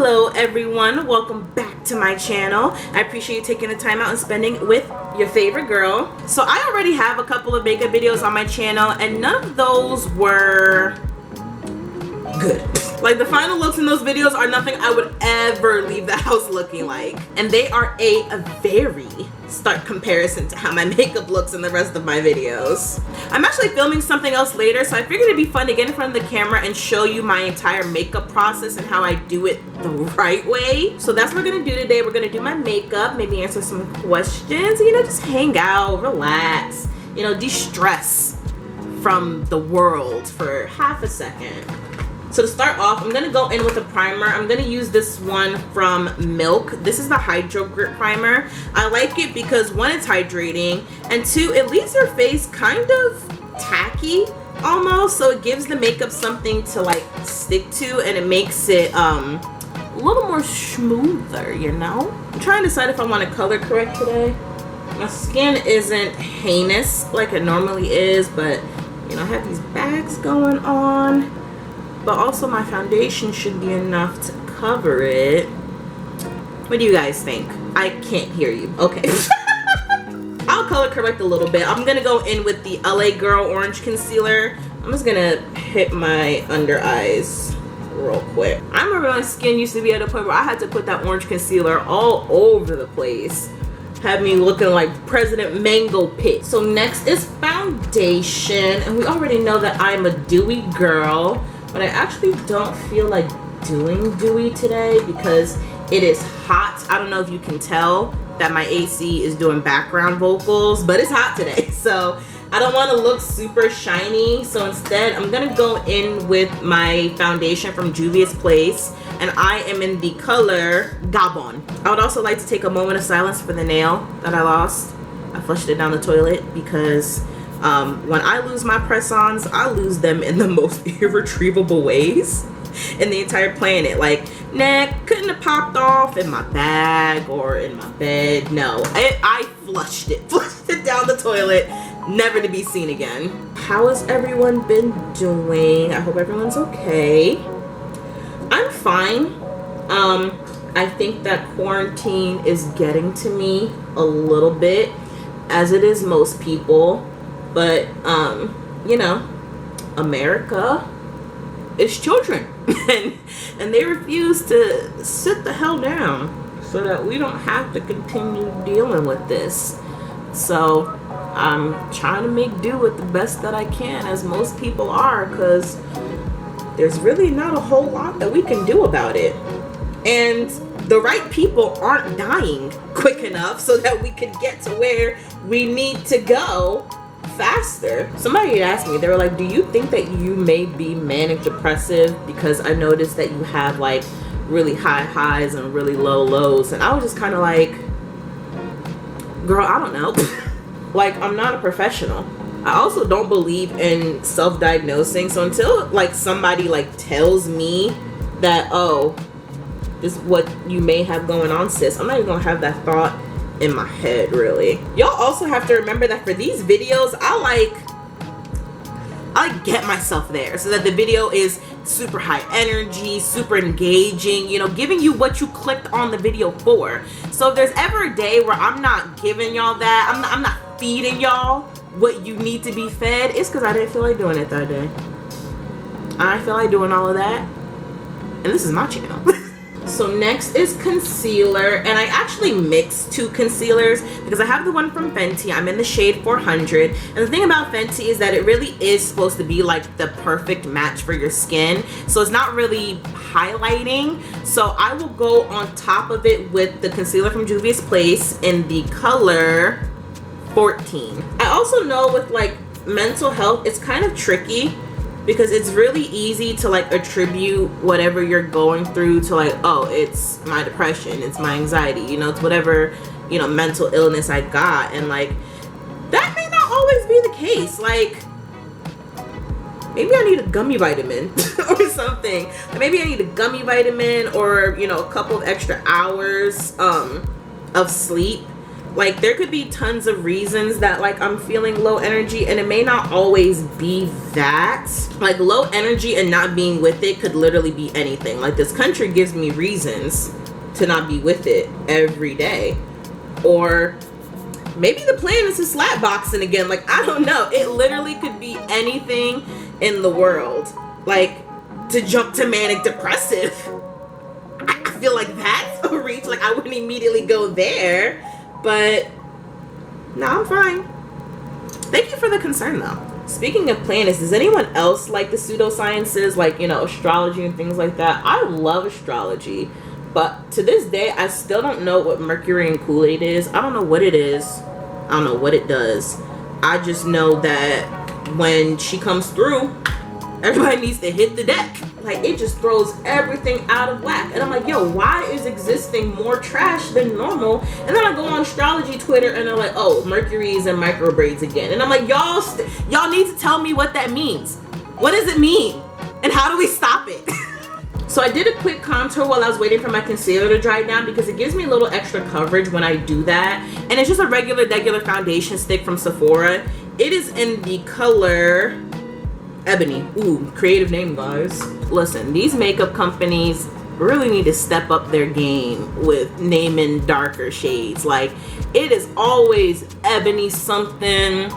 Hello everyone, welcome back to my channel. I appreciate you taking the time out and spending with your favorite girl. So I already have a couple of makeup videos on my channel and none of those were good. Like the final looks in those videos are nothing I would ever leave the house looking like. And they are a very stark comparison to how my makeup looks in the rest of my videos. I'm actually filming something else later, so I figured it'd be fun to get in front of the camera and show you my entire makeup process and how I do it the right way. So that's what we're gonna do today. We're gonna do my makeup, maybe answer some questions, you know, just hang out, relax, you know, de-stress from the world for half a second. So to start off, I'm going to go in with a primer. I'm going to use this one from Milk. This is the Hydrogrip primer. I like it because one, it's hydrating, and two, it leaves your face kind of tacky almost. So it gives the makeup something to like stick to, and it makes it a little more smoother, you know? I'm trying to decide if I want to color correct today. My skin isn't heinous like it normally is, but you know, I have these bags going on. But also my foundation should be enough to cover it. What do you guys think? I can't hear you. Okay. I'll color correct a little bit. I'm gonna go in with the LA Girl Orange Concealer. I'm just gonna hit my under eyes real quick. I remember my skin used to be at a point where I had to put that orange concealer all over the place. Had me looking like President Mango Pit. So next is foundation. And we already know that I'm a dewy girl. But I actually don't feel like doing dewy today because it is hot. I don't know if you can tell that my AC is doing background vocals, but it's hot today. So I don't want to look super shiny. So instead, I'm going to go in with my foundation from Juvia's Place. And I am in the color Gabon. I would also like to take a moment of silence for the nail that I lost. I flushed it down the toilet because when I lose my press-ons, I lose them in the most irretrievable ways in the entire planet. Like, neck couldn't have popped off in my bag or in my bed. No, I flushed it down the toilet, never to be seen again. How has everyone been doing? I hope everyone's okay. I'm fine. I think that quarantine is getting to me a little bit, as it is most people. But, you know, America is children and they refuse to sit the hell down so that we don't have to continue dealing with this. So I'm trying to make do with the best that I can, as most people are, because there's really not a whole lot that we can do about it. And the right people aren't dying quick enough so that we can get to where we need to go faster. Somebody asked me, they were like, do you think that you may be manic depressive? Because I noticed that you have like really high highs and really low lows. And I was just kind of like, girl, I don't know. Like, I'm not a professional. I also don't believe in self-diagnosing. So until like somebody like tells me that, oh, this is what you may have going on, sis, I'm not even gonna have that thought in my head, really. Y'all also have to remember that for these videos, I get myself there so that the video is super high energy, super engaging, you know, giving you what you clicked on the video for. So if there's ever a day where I'm not giving y'all that, I'm not feeding y'all what you need to be fed, it's because I didn't feel like doing it that day. I didn't feel like doing all of that, and this is my channel. So next is concealer, and I actually mixed two concealers because I have the one from Fenty. I'm in the shade 400, and the thing about Fenty is that it really is supposed to be like the perfect match for your skin, so it's not really highlighting. So I will go on top of it with the concealer from Juvia's Place in the color 14. I also know with like mental health, it's kind of tricky because it's really easy to like attribute whatever you're going through to like, oh, it's my depression, it's my anxiety, you know, it's whatever, you know, mental illness I got. And like, that may not always be the case. Like, maybe I need a gummy vitamin or something. Maybe I need a gummy vitamin or, you know, a couple of extra hours of sleep Like, there could be tons of reasons that like I'm feeling low energy, and it may not always be that. Like, low energy and not being with it could literally be anything. Like, this country gives me reasons to not be with it every day. Or maybe the plan is to slap boxing again. Like, I don't know. It literally could be anything in the world. Like, to jump to manic depressive, I feel like that's a reach. Like, I wouldn't immediately go there, but no, I'm fine. Thank you for the concern, though. Speaking of planets, does anyone else like the pseudosciences, like, you know, astrology and things like that? I love astrology, but to this day, I still don't know what Mercury and Kool-Aid is. I don't know what it is. I don't know what it does. I just know that when she comes through, everybody needs to hit the deck. Like, it just throws everything out of whack. And I'm like, yo, why is existing more trash than normal? And then I go on astrology Twitter and they're like, oh, Mercury's in micro braids again. And I'm like, y'all need to tell me what that means. What does it mean? And how do we stop it? So I did a quick contour while I was waiting for my concealer to dry down, because it gives me a little extra coverage when I do that. And it's just a regular foundation stick from Sephora. It is in the color Ebony. Ooh, creative name, guys. Listen, these makeup companies really need to step up their game with naming darker shades. Like, it is always ebony something,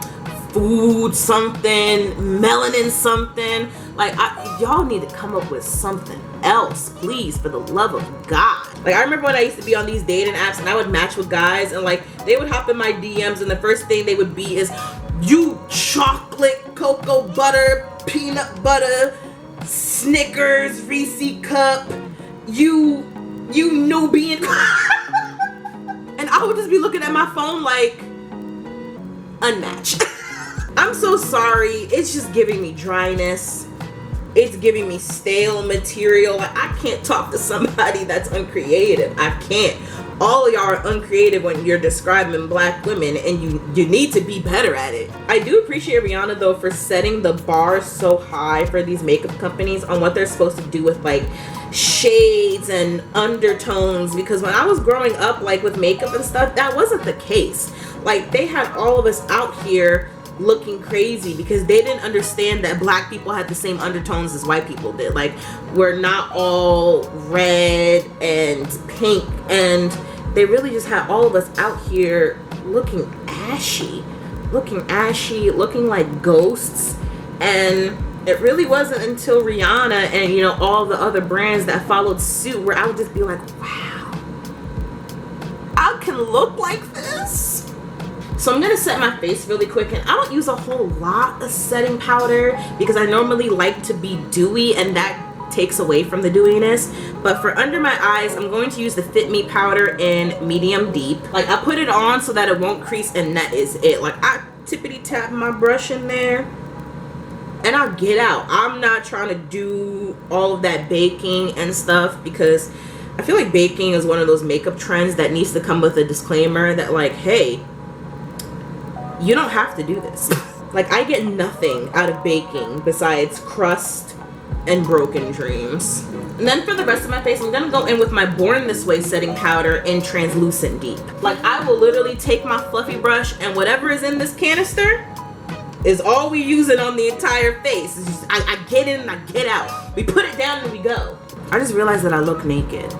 food something, melanin something. Like, y'all need to come up with something else, please, for the love of God. Like, I remember when I used to be on these dating apps and I would match with guys, and like, they would hop in my DMs and the first thing they would be is, you chocolate, cocoa butter, peanut butter, Snickers, Reese cup, you Nubian. And I would just be looking at my phone like, unmatched. I'm so sorry. It's just giving me dryness. It's giving me stale material. Like, I can't talk to somebody that's uncreative. I can't. All of y'all are uncreative when you're describing black women, and you need to be better at it. I do appreciate Rihanna, though, for setting the bar so high for these makeup companies on what they're supposed to do with like shades and undertones, because when I was growing up, like with makeup and stuff, that wasn't the case. Like, they had all of us out here looking crazy because they didn't understand that black people had the same undertones as white people did. Like, we're not all red and pink, and they really just had all of us out here looking ashy, looking like ghosts. And it really wasn't until Rihanna and, you know, all the other brands that followed suit where I would just be like, wow, I can look like this. So I'm gonna set my face really quick, and I don't use a whole lot of setting powder because I normally like to be dewy, and that takes away from the dewiness. But for under my eyes, I'm going to use the Fit Me powder in medium deep. Like, I put it on so that it won't crease, and that is it. Like, I tippity tap my brush in there and I'll get out. I'm not trying to do all of that baking and stuff, because I feel like baking is one of those makeup trends that needs to come with a disclaimer that, like, hey, you don't have to do this. Like, I get nothing out of baking besides crust and broken dreams. And then for the rest of my face, I'm gonna go in with my Born This Way setting powder in translucent deep. Like, I will literally take my fluffy brush, and whatever is in this canister is all we using on the entire face. It's just, I get in and I get out. We put it down and we go. I just realized that I look naked.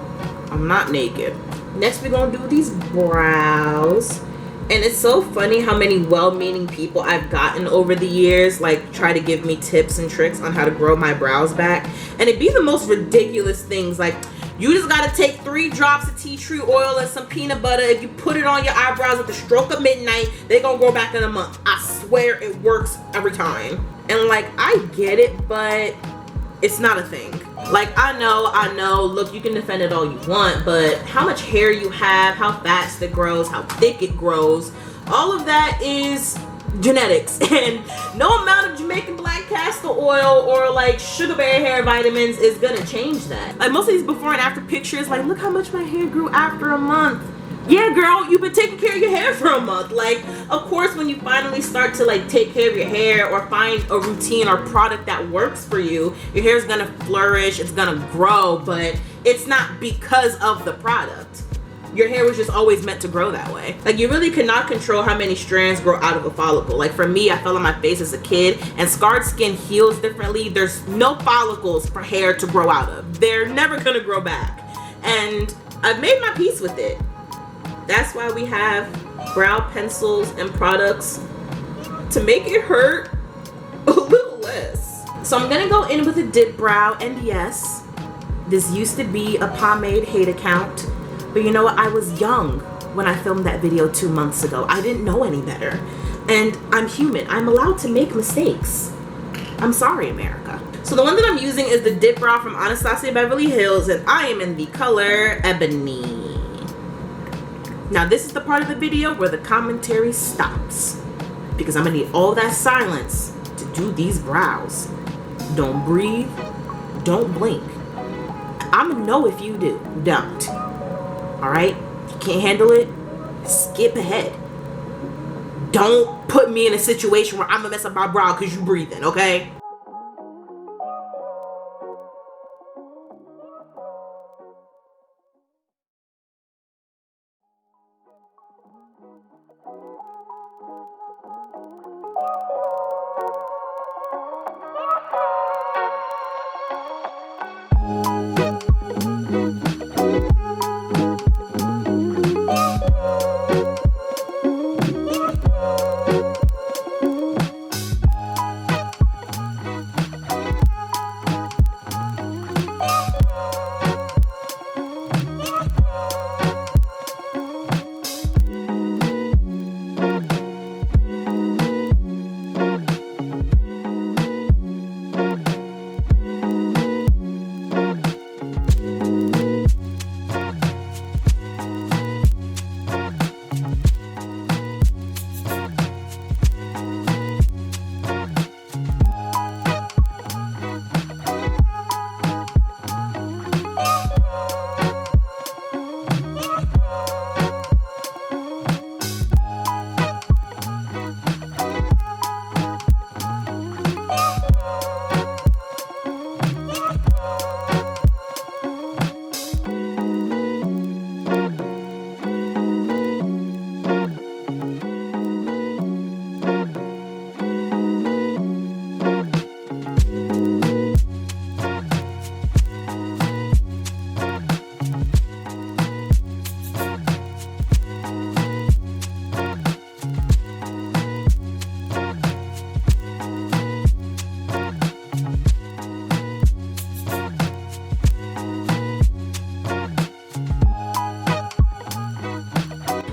I'm not naked. Next, we're gonna do these brows. And it's so funny how many well-meaning people I've gotten over the years, like, try to give me tips and tricks on how to grow my brows back. And it'd be the most ridiculous things, like, you just gotta take 3 drops of tea tree oil and some peanut butter. If you put it on your eyebrows at the stroke of midnight, they're gonna grow back in a month. I swear it works every time. And, like, I get it, but it's not a thing. Like, I know, look, you can defend it all you want, but how much hair you have, how fast it grows, how thick it grows, all of that is genetics. And no amount of Jamaican black castor oil or like sugar bear hair vitamins is gonna change that. Like, most of these before and after pictures, like, look how much my hair grew after a month. Yeah, girl, you've been taking care of your hair for a month. Like, of course, when you finally start to like take care of your hair or find a routine or product that works for you, your hair's gonna flourish, it's gonna grow, but it's not because of the product. your hair was just always meant to grow that way. Like, you really cannot control how many strands grow out of a follicle. Like, for me, I fell on my face as a kid, and scarred skin heals differently. There's no follicles for hair to grow out of. They're never gonna grow back. And I've made my peace with it. That's why we have brow pencils and products to make it hurt a little less. So I'm gonna go in with a dip brow, and yes, this used to be a pomade hate account. But you know what? I was young when I filmed that video 2 months ago. I didn't know any better. And I'm human. I'm allowed to make mistakes. I'm sorry, America. So the one that I'm using is the dip brow from Anastasia Beverly Hills, and I am in the color Ebony. Now this is the part of the video where the commentary stops, because I'm gonna need all that silence to do these brows. Don't breathe. Don't blink. I'm gonna know if you do. Don't. Alright? If you can't handle it, skip ahead. Don't put me in a situation where I'm gonna mess up my brow because you breathing, okay?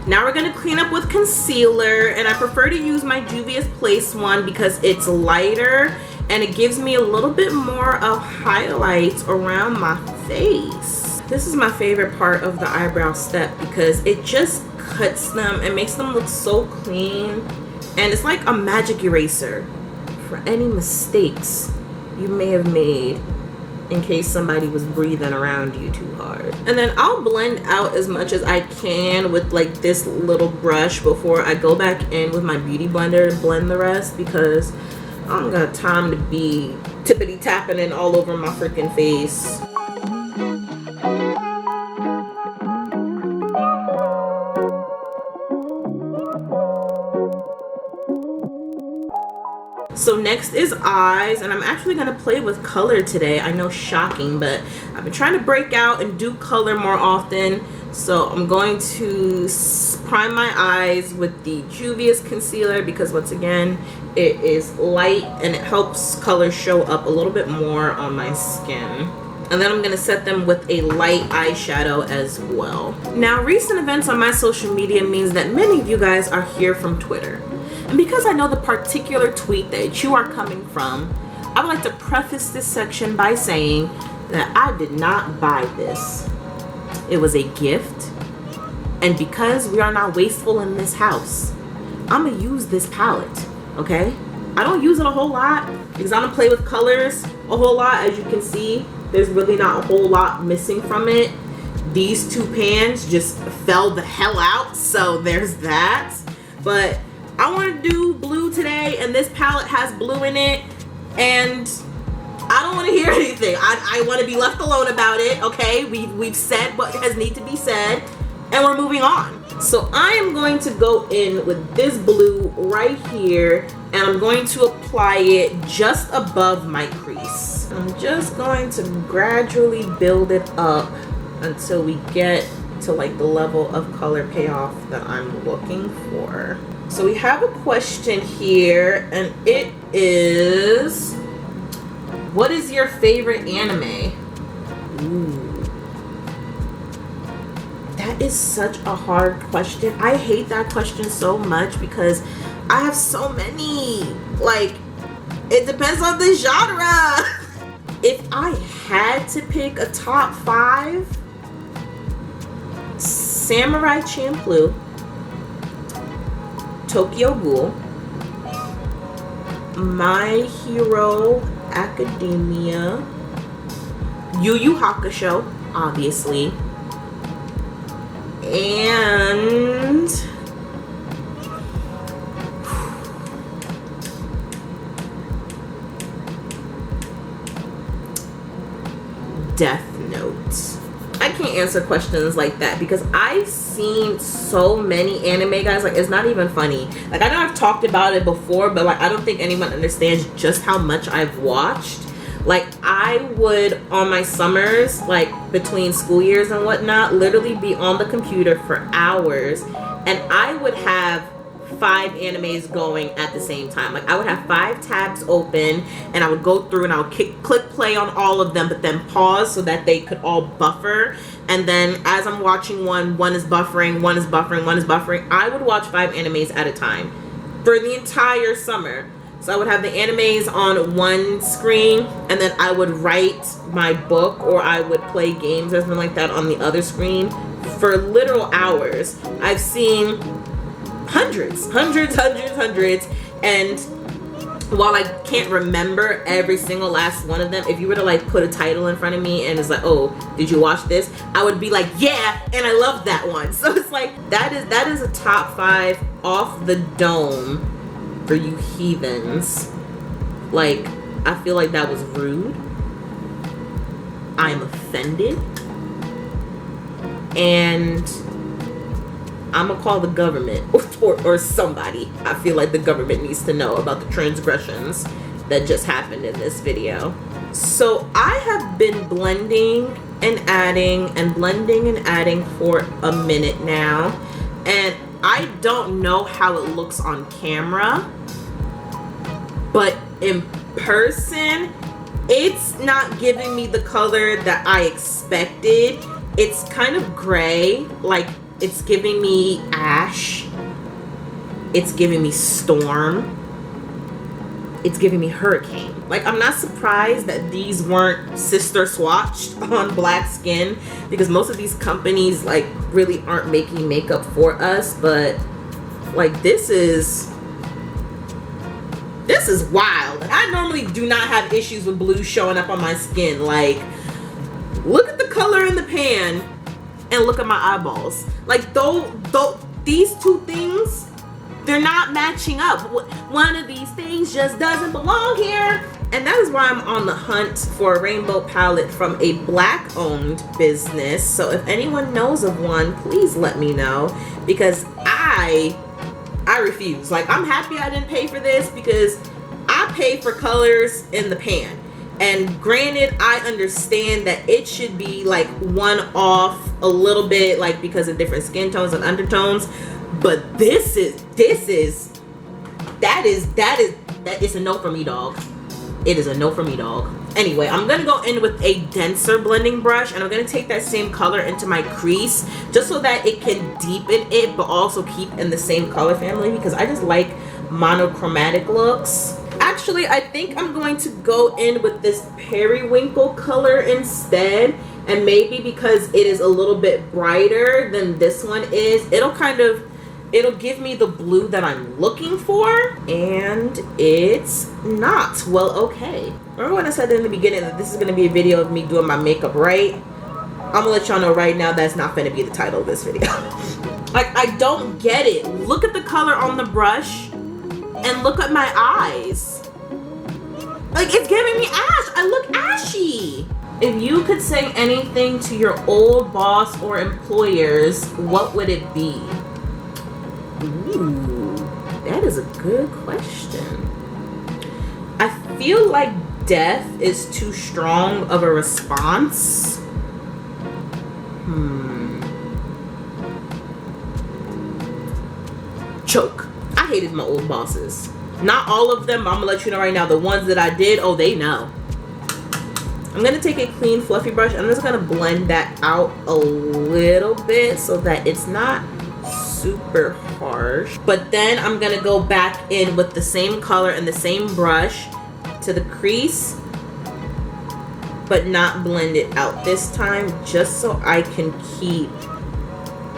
Now we're gonna clean up with concealer, and I prefer to use my Juvia's Place one because it's lighter and it gives me a little bit more of highlights around my face. This is my favorite part of the eyebrow step because it just cuts them and makes them look so clean, and it's like a magic eraser for any mistakes you may have made in case somebody was breathing around you too hard. And then I'll blend out as much as I can with like this little brush before I go back in with my beauty blender and blend the rest, because I don't got time to be tippity tapping it all over my freaking face. So next is eyes, and I'm actually gonna play with color today. I know, shocking, but I've been trying to break out and do color more often. So I'm going to prime my eyes with the Juvia's concealer because once again, it is light and it helps color show up a little bit more on my skin. And then I'm gonna set them with a light eyeshadow as well. Now, recent events on my social media means that many of you guys are here from Twitter. And because I know the particular tweet that you are coming from, I would like to preface this section by saying that I did not buy this. It was a gift. And because we are not wasteful in this house, I'm gonna use this palette, okay? I don't use it a whole lot because I don't play with colors a whole lot. As you can see, there's really not a whole lot missing from it. These two pans just fell the hell out, so there's that. But I want to do blue today, and this palette has blue in it, and I don't want to hear anything. I want to be left alone about it, okay? We've said what has need to be said. and we're moving on. So I am going to go in with this blue right here, and I'm going to apply it just above my crease. I'm just going to gradually build it up until we get to like the level of color payoff that I'm looking for. So we have a question here, and it is, what is your favorite anime? Ooh. That is such a hard question. I hate that question so much because I have so many. Like, it depends on the genre. If I had to pick a top 5, Samurai Champloo, Tokyo Ghoul, My Hero Academia, Yu Yu Hakusho, obviously, and Death Note. I can't answer questions like that because I've seen so many anime, guys. Like, it's not even funny. Like, I know I've talked about it before, but like, I don't think anyone understands just how much I've watched. Like, I would, on my summers, like between school years and whatnot, literally be on the computer for hours, and I would have 5 animes going at the same time. Like, I would have 5 tabs open, and I would go through and I would click play on all of them, but then pause so that they could all buffer. And then as I'm watching one is buffering, one is buffering, one is buffering. I would watch 5 animes at a time for the entire summer. So I would have the animes on one screen, and then I would write my book or I would play games or something like that on the other screen for literal hours. I've seen hundreds, and while I can't remember every single last one of them, if you were to like put a title in front of me and it's like, oh, did you watch this? I would be like, yeah, and I love that one. So it's like, that is a top 5 off the dome for you heathens. Like, I feel like that was rude. I'm offended. And I'm gonna call the government or somebody. I feel like the government needs to know about the transgressions that just happened in this video. So I have been blending and adding and blending and adding for a minute now, and I don't know how it looks on camera, but in person, it's not giving me the color that I expected. It's kind of gray, like it's giving me ash, it's giving me storm, it's giving me hurricane. Like, I'm not surprised that these weren't sister swatched on black skin, because most of these companies like really aren't making makeup for us. But like, this is wild. Like, I normally do not have issues with blue showing up on my skin. Like, look at the color in the pan and look at my eyeballs. Like, though these two things, they're not matching up. One of these things just doesn't belong here. And that is why I'm on the hunt for a rainbow palette from a black owned business. So if anyone knows of one, please let me know, because I refuse. Like, I'm happy I didn't pay for this because I pay for colors in the pan. And granted, I understand that it should be like one off a little bit, like because of different skin tones and undertones. But that is a no for me, dog. It is a no for me, dog. Anyway, I'm gonna go in with a denser blending brush, and I'm gonna take that same color into my crease just so that it can deepen it but also keep in the same color family, because I just like monochromatic looks. Actually, I think I'm going to go in with this periwinkle color instead, and maybe because it is a little bit brighter than this one is, it'll give me the blue that I'm looking for. And it's not. Well, okay. Remember when I said in the beginning that this is going to be a video of me doing my makeup, right? I'm going to let y'all know right now that's not going to be the title of this video. Like, I don't get it. Look at the color on the brush and look at my eyes. Like, it's giving me ash. I look ashy. If you could say anything to your old boss or employers, what would it be? Ooh, that is a good question. I feel like death is too strong of a response. Choke. I hated my old bosses. Not all of them, but I'm gonna let you know right now. The ones that I did, oh, they know. I'm gonna take a clean fluffy brush. I'm just gonna blend that out a little bit so that it's not super harsh. But then I'm gonna go back in with the same color and the same brush to the crease, but not blend it out this time, just so I can keep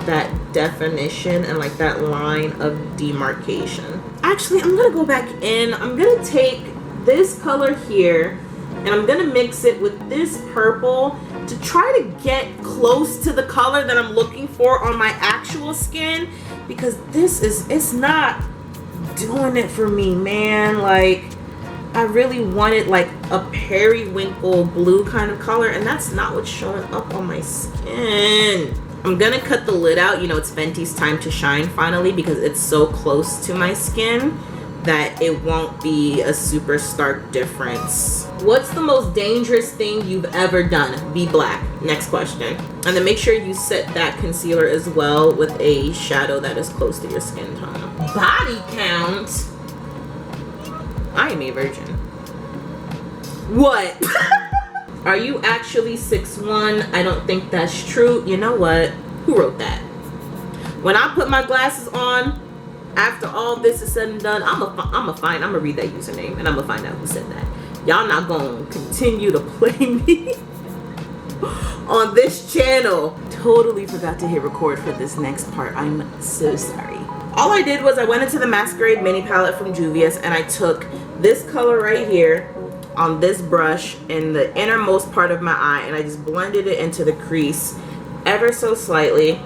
that definition and like that line of demarcation. Actually, I'm gonna go back in. I'm gonna take this color here and I'm gonna mix it with this purple to try to get close to the color that I'm looking for on my actual skin, because it's not doing it for me, man. Like, I really wanted like a periwinkle blue kind of color, and that's not what's showing up on my skin. I'm gonna cut the lid out. You know, it's Fenty's time to shine finally, because it's so close to my skin that it won't be a super stark difference. What's the most dangerous thing you've ever done? Be black. Next question. And then make sure you set that concealer as well with a shadow that is close to your skin tone. Body count? I am a virgin. What? Are you actually 6'1"? I don't think that's true. You know what? Who wrote that? When I put my glasses on, after all this is said and done, I'm gonna read that username and I'm gonna find out who said that. Y'all not gonna continue to play me on this channel. Totally forgot to hit record for this next part. I'm so sorry. All I did was I went into the Masquerade mini palette from Juvia and I took this color right here on this brush in the innermost part of my eye, and I just blended it into the crease ever so slightly.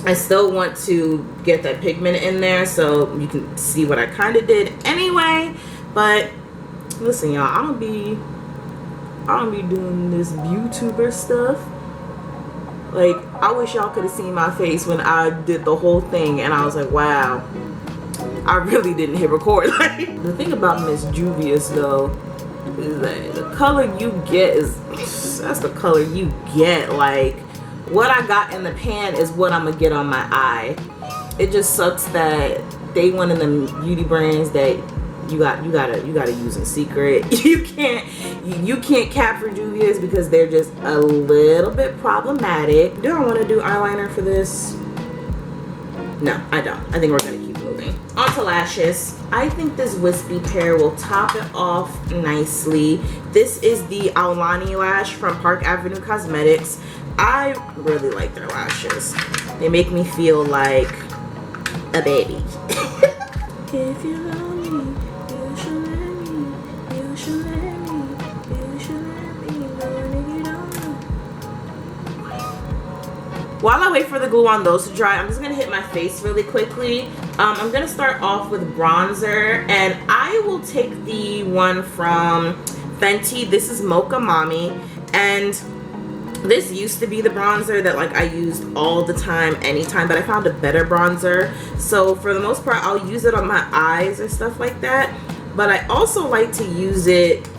I still want to get that pigment in there so you can see what I kind of did anyway. But listen, y'all, I don't be doing this YouTuber stuff. Like, I wish y'all could have seen my face when I did the whole thing and I was like, wow, I really didn't hit record. Like, the thing about Miss Juvia's though is that the color you get that's the color you get. Like, what I got in the pan is what I'm gonna get on my eye. It just sucks that they one of them beauty brands that you gotta use in secret. You can't capture Juvia's because they're just a little bit problematic. Do I want to do eyeliner for this? No, I don't. I think we're gonna keep moving on to lashes. I think this wispy pair will top it off nicely. This is the Aulani lash from Park Avenue Cosmetics. I really like their lashes. They make me feel like a baby. If you love me, you should let me. You should let me. You should let me. But you don't know. While I wait for the glue on those to dry, I'm just gonna hit my face really quickly. I'm gonna start off with bronzer, and I will take the one from Fenty. This is Mocha Mami, and this used to be the bronzer that like I used all the time, anytime, but I found a better bronzer. So for the most part, I'll use it on my eyes and stuff like that. But I also like to use it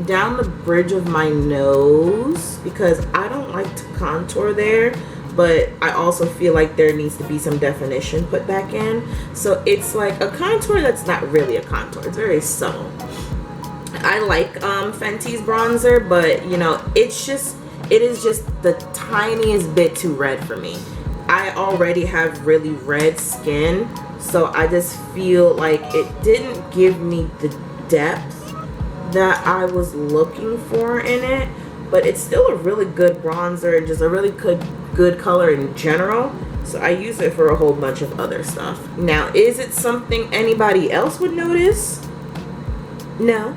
down the bridge of my nose because I don't like to contour there, but I also feel like there needs to be some definition put back in. So it's like a contour that's not really a contour. It's very subtle. I like Fenty's bronzer, but you know, it is just the tiniest bit too red for me. I already have really red skin, so I just feel like it didn't give me the depth that I was looking for in it, but it's still a really good bronzer and just a really good color in general. So I use it for a whole bunch of other stuff. Now, is it something anybody else would notice? No.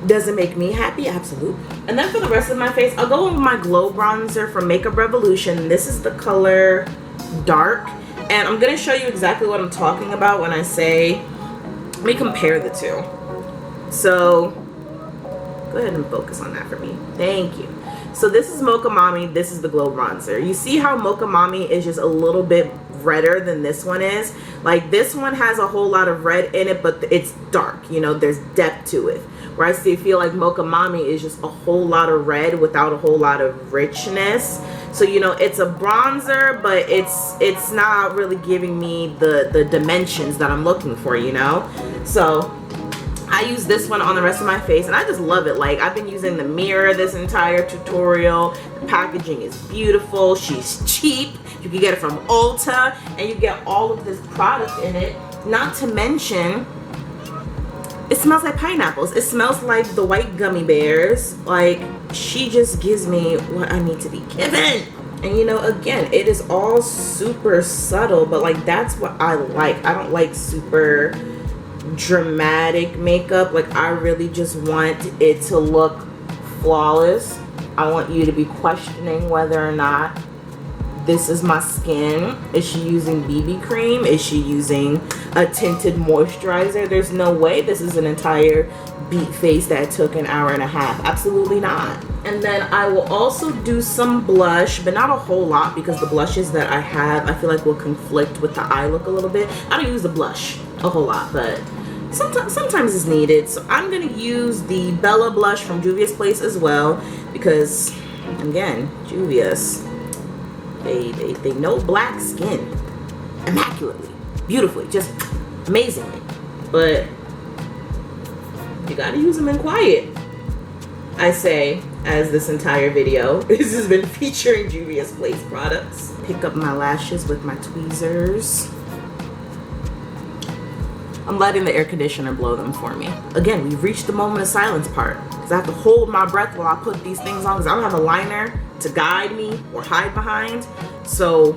Does it make me happy? Absolutely. And then for the rest of my face, I'll go with my glow bronzer from Makeup Revolution. This is the color Dark, and I'm gonna show you exactly what I'm talking about when I say, let me compare the two. So Go ahead and focus on that for me. Thank you. So this is Mocha Mami. This is the Glow Bronzer. You see how Mocha Mami is just a little bit redder than this one is? Like, this one has a whole lot of red in it, but it's dark. You know, there's depth to it. Where I feel like Mocha Mami is just a whole lot of red without a whole lot of richness. So, you know, it's a bronzer, but it's not really giving me the dimensions that I'm looking for, you know? So I use this one on the rest of my face, and I just love it. Like, I've been using the mirror this entire tutorial. The packaging is beautiful. She's cheap. You can get it from Ulta, and you get all of this product in it. Not to mention, it smells like pineapples. It smells like the white gummy bears. Like, she just gives me what I need to be given. And, you know, again, it is all super subtle, but, like, that's what I like. I don't like super dramatic makeup. Like, I really just want it to look flawless. I want you to be questioning whether or not this is my skin. Is she using BB cream? Is she using a tinted moisturizer? There's no way this is an entire beat face that took an hour and a half. Absolutely not. And then I will also do some blush, but not a whole lot, because the blushes that I have, I feel like will conflict with the eye look a little bit. I don't use the blush a whole lot, but sometimes it's needed. So I'm gonna use the Bella blush from Juvia's Place as well, because again, Juvia's, they know black skin immaculately, beautifully, just amazingly. But you gotta use them in quiet, I say, as this entire video this has been featuring Juvia's Place products. Pick up my lashes with my tweezers. I'm letting the air conditioner blow them for me. Again, we've reached the moment of silence part, because I have to hold my breath while I put these things on, because I don't have a liner to guide me or hide behind. So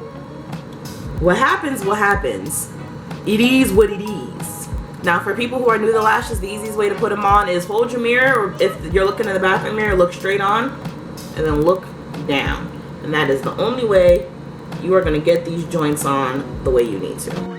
what happens, what happens. It is what it is. Now, for people who are new to lashes, the easiest way to put them on is hold your mirror, or if you're looking in the bathroom mirror, look straight on and then look down. And that is the only way you are going to get these joints on the way you need to.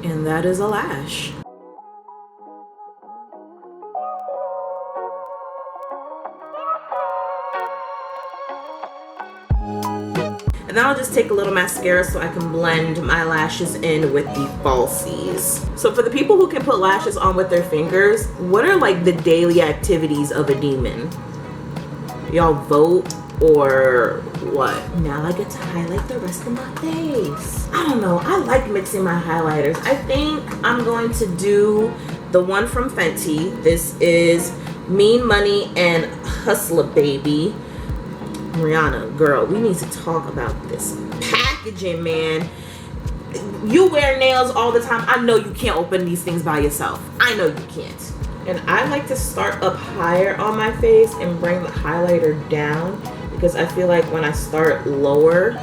And that is a lash. And then I'll just take a little mascara so I can blend my lashes in with the falsies. So for the people who can put lashes on with their fingers, what are like the daily activities of a demon? Y'all vote or what? Now I get to highlight the rest of my face. I don't know, I like mixing my highlighters. I think I'm going to do the one from Fenty. This is Mean Money and Hustler Baby. Rihanna, girl, we need to talk about this packaging, man. You wear nails all the time. I know you can't open these things by yourself. I know you can't. And I like to start up higher on my face and bring the highlighter down, because I feel like when I start lower,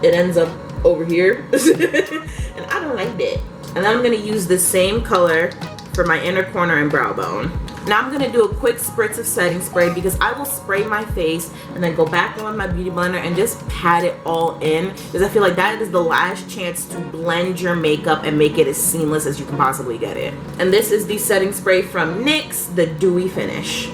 it ends up over here. And I don't like that. And then I'm going to use the same color for my inner corner and brow bone. Now I'm going to do a quick spritz of setting spray, because I will spray my face and then go back in with my beauty blender and just pat it all in, because I feel like that is the last chance to blend your makeup and make it as seamless as you can possibly get it. And this is the setting spray from NYX, the Dewy Finish.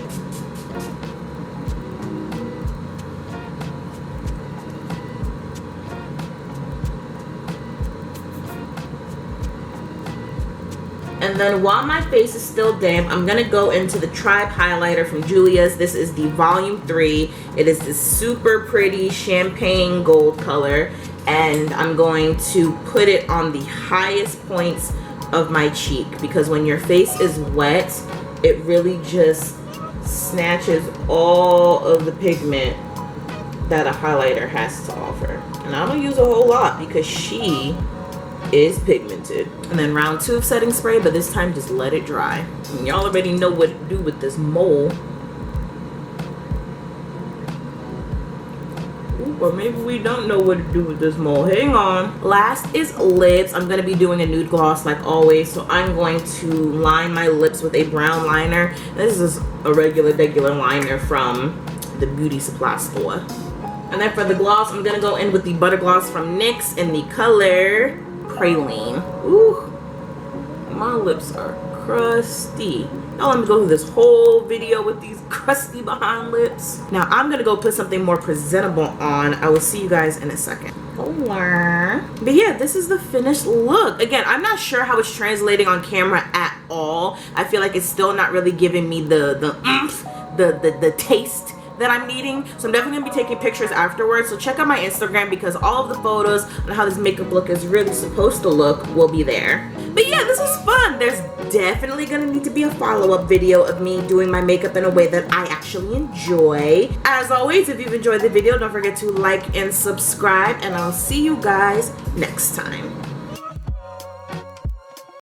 And then while my face is still damp, I'm going to go into the Tribe highlighter from Julia's. This is the Volume 3. It is this super pretty champagne gold color. And I'm going to put it on the highest points of my cheek, because when your face is wet, it really just snatches all of the pigment that a highlighter has to offer. And I don't use a whole lot, because she is pigmented. And then round 2 of setting spray, but this time just let it dry. And y'all already know what to do with this mole. Ooh, or maybe we don't know what to do with this mole. Hang on. Last is lips. I'm going to be doing a nude gloss like always. So I'm going to line my lips with a brown liner. This is a regular liner from the beauty supply store. And then for the gloss, I'm gonna go in with the Butter Gloss from NYX in the color Praline. Ooh, my lips are crusty. Now let me go through this whole video with these crusty behind lips. Now I'm gonna go put something more presentable on. I will see you guys in a second. But yeah, this is the finished look. Again, I'm not sure how it's translating on camera at all. I feel like it's still not really giving me the oomph, the taste that I'm needing. So I'm definitely gonna be taking pictures afterwards. So check out my Instagram because all of the photos on how this makeup look is really supposed to look will be there. But yeah, this was fun. There's definitely gonna need to be a follow-up video of me doing my makeup in a way that I actually enjoy. As always, if you've enjoyed the video, don't forget to like and subscribe, and I'll see you guys next time.